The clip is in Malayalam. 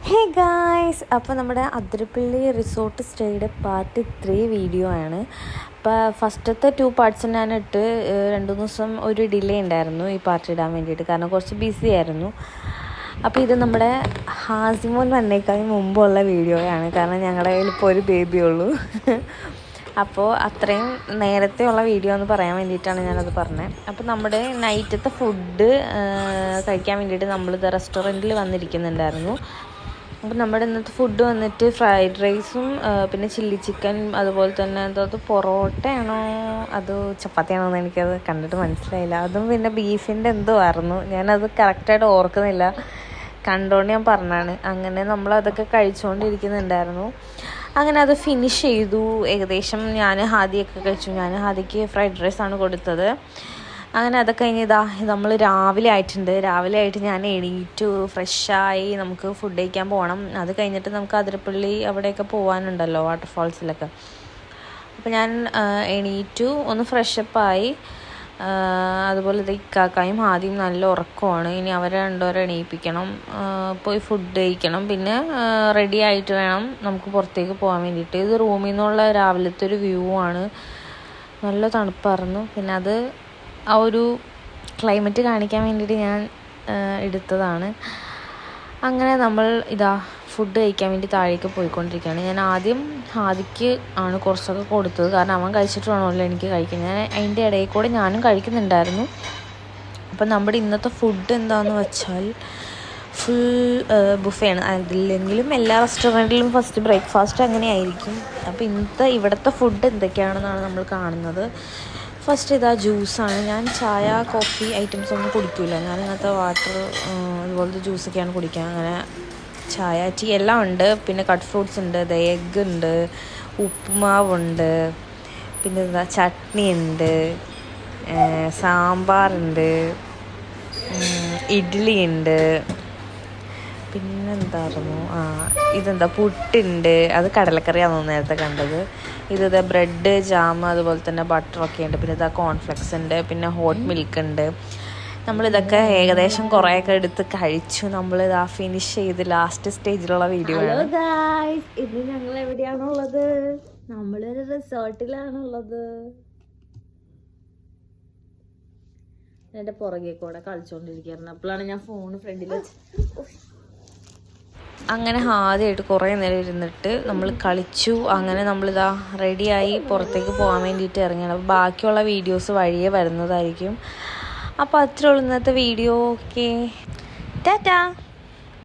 ഹേ ഗായ്സ്, അപ്പോൾ നമ്മുടെ അതിരപ്പള്ളി റിസോർട്ട് സ്റ്റേയുടെ പാർട്ട് 3 വീഡിയോ ആണ്. അപ്പോൾ ഫസ്റ്റത്തെ 2 പാർട്സ് ഞാൻ ഇട്ട് 2 ദിവസം ഒരു ഡിലേ ഉണ്ടായിരുന്നു ഈ പാർട്ട് ഇടാൻ വേണ്ടിയിട്ട്, കാരണം കുറച്ച് ബിസി ആയിരുന്നു. അപ്പോൾ ഇത് നമ്മുടെ ഹാസിമോൻ വന്നേക്കാൾ മുമ്പുള്ള വീഡിയോയാണ്, കാരണം ഞങ്ങളുടെ കയ്യിൽ ഇപ്പോൾ ഒരു ബേബിയുള്ളൂ. അപ്പോൾ അത്രയും നേരത്തെ ഉള്ള വീഡിയോ എന്ന് പറയാൻ വേണ്ടിയിട്ടാണ് ഞാനത് പറഞ്ഞത്. അപ്പോൾ നമ്മുടെ നൈറ്റത്തെ ഫുഡ് കഴിക്കാൻ വേണ്ടിയിട്ട് നമ്മളിത് റെസ്റ്റോറൻറ്റിൽ വന്നിരിക്കുന്നുണ്ടായിരുന്നു. അപ്പോൾ നമ്മുടെ ഇന്നത്തെ ഫുഡ് വന്നിട്ട് ഫ്രൈഡ് റൈസും പിന്നെ ചില്ലി ചിക്കൻ, അതുപോലെ തന്നെ എന്തോ പൊറോട്ടയാണോ അതോ ചപ്പാത്തിയാണോ എന്ന് എനിക്കത് കണ്ടിട്ട് മനസ്സിലായില്ല. അതും പിന്നെ ബീഫിൻ്റെ എന്തോ ആയിരുന്നു, ഞാനത് കറക്റ്റായിട്ട് ഓർക്കുന്നില്ല, കണ്ടുകൊണ്ട് ഞാൻ പറഞ്ഞാണ്. അങ്ങനെ നമ്മളതൊക്കെ കഴിച്ചുകൊണ്ടിരിക്കുന്നുണ്ടായിരുന്നു. അങ്ങനെ അത് ഫിനിഷ് ചെയ്തു. ഏകദേശം ഞാൻ ഹാദിയൊക്കെ കഴിച്ചു. ഞാൻ ഹാദിക്ക് ഫ്രൈഡ് റൈസാണ് കൊടുത്തത്. അങ്ങനെ അതൊക്കെ കഴിഞ്ഞ് നമ്മൾ രാവിലെ ആയിട്ട് ഞാൻ എണീറ്റു, ഫ്രഷായി നമുക്ക് ഫുഡ് കഴിക്കാൻ പോകണം. അത് കഴിഞ്ഞിട്ട് നമുക്ക് അതിരപ്പള്ളി അവിടെയൊക്കെ പോകാനുണ്ടല്ലോ, വാട്ടർഫാൾസിലൊക്കെ. അപ്പോൾ ഞാൻ എണീറ്റു, ഒന്ന് ഫ്രഷപ്പായി. അതുപോലെ ഇക്കാക്കായും ആദ്യം നല്ല ഉറക്കമാണ്. ഇനി അവരെ രണ്ടുപേരെ എണീപ്പിക്കണം, പോയി ഫുഡ് കഴിക്കണം, പിന്നെ റെഡി ആയിട്ട് വേണം നമുക്ക് പുറത്തേക്ക് പോകാൻ വേണ്ടിയിട്ട്. ഇത് റൂമിൽ നിന്നുള്ള രാവിലത്തെ ഒരു വ്യൂ ആണ്. നല്ല തണുപ്പായിരുന്നു. പിന്നെ അത് ആ ഒരു ക്ലൈമറ്റ് കാണിക്കാൻ വേണ്ടിയിട്ട് ഞാൻ എടുത്തതാണ്. അങ്ങനെ നമ്മൾ ഫുഡ് കഴിക്കാൻ വേണ്ടി താഴേക്ക് പോയിക്കൊണ്ടിരിക്കുകയാണ്. ഞാൻ ആദ്യം ഹാദിക്ക് ആണ് കുറച്ചൊക്കെ കൊടുത്തത്, കാരണം അവൻ കഴിച്ചിട്ട് വേണമല്ലോ എനിക്ക് കഴിക്കാൻ. ഞാൻ അതിൻ്റെ ഇടയിൽ കൂടെ ഞാനും കഴിക്കുന്നുണ്ടായിരുന്നു. അപ്പം നമ്മുടെ ഇന്നത്തെ ഫുഡ് എന്താണെന്ന് വെച്ചാൽ ഫുൾ ബുഫയാണ്. അതില്ലെങ്കിലും എല്ലാ റെസ്റ്റോറൻറ്റിലും ഫസ്റ്റ് ബ്രേക്ക്ഫാസ്റ്റ് അങ്ങനെ ആയിരിക്കും. അപ്പോൾ ഇവിടുത്തെ ഫുഡ് എന്തൊക്കെയാണെന്നാണ് നമ്മൾ കാണുന്നത്. ഫസ്റ്റ് ജ്യൂസാണ്. ഞാൻ ചായ കോഫി ഐറ്റംസ് ഒന്നും കുടിക്കില്ല. ഞാൻ ഇങ്ങനത്തെ വാട്ടർ അതുപോലത്തെ ജ്യൂസൊക്കെയാണ് കുടിക്കുക. അങ്ങനെ ചായ ടീ എല്ലാം ഉണ്ട്. പിന്നെ കട്ട് ഫ്രൂട്ട്സ് ഉണ്ട്, എഗ്ഗ് ഉണ്ട്, ഉപ്പുമാവുണ്ട്, പിന്നെ ചട്നി ഉണ്ട്, സാമ്പാറുണ്ട്, ഇഡ്ഡലി ഉണ്ട്, പിന്നെന്തായിരുന്നു, പുട്ടുണ്ട്. അത് കടലക്കറിയാണെന്ന് നേരത്തെ കണ്ടത്. ബ്രെഡ്, ജാം, അതുപോലെ തന്നെ ബട്ടറൊക്കെ ഉണ്ട്. പിന്നെ കോൺഫ്ലെക്സ് ഉണ്ട്, പിന്നെ ഹോട്ട് മിൽക്ക് ഉണ്ട്. നമ്മളിതൊക്കെ ഏകദേശം കുറേയൊക്കെ എടുത്ത് കഴിച്ചു. നമ്മളിതാ ഫിനിഷ് ചെയ്ത് ലാസ്റ്റ് സ്റ്റേജിലുള്ള വീഡിയോ ആണ്. ഹലോ ഗായ്സ്, ഇത് ഞങ്ങൾ എവിടെയാണുള്ളത്? നമ്മളൊരു റിസോർട്ടിലാണുള്ളത്. എൻ്റെ പുറകെ കൂടെ കളിച്ചുകൊണ്ടിരിക്കുകയായിരുന്നു. അപ്പോഴാണ് ഞാൻ ഫോൺ ഫ്രണ്ടിൽ വെച്ച്. അങ്ങനെ ആദ്യമായിട്ട് കുറേ നേരം ഇരുന്നിട്ട് നമ്മൾ കളിച്ചു. അങ്ങനെ നമ്മളിതാ റെഡിയായി പുറത്തേക്ക് പോകാൻ വേണ്ടിയിട്ട് ഇറങ്ങിയാണ്. അപ്പോൾ ബാക്കിയുള്ള വീഡിയോസ് വഴിയേ വരുന്നതായിരിക്കും. അപ്പോൾ അത്രേ ഉള്ളൂ ഇന്നത്തെ വീഡിയോ. ഓക്കെ, ടാറ്റാ.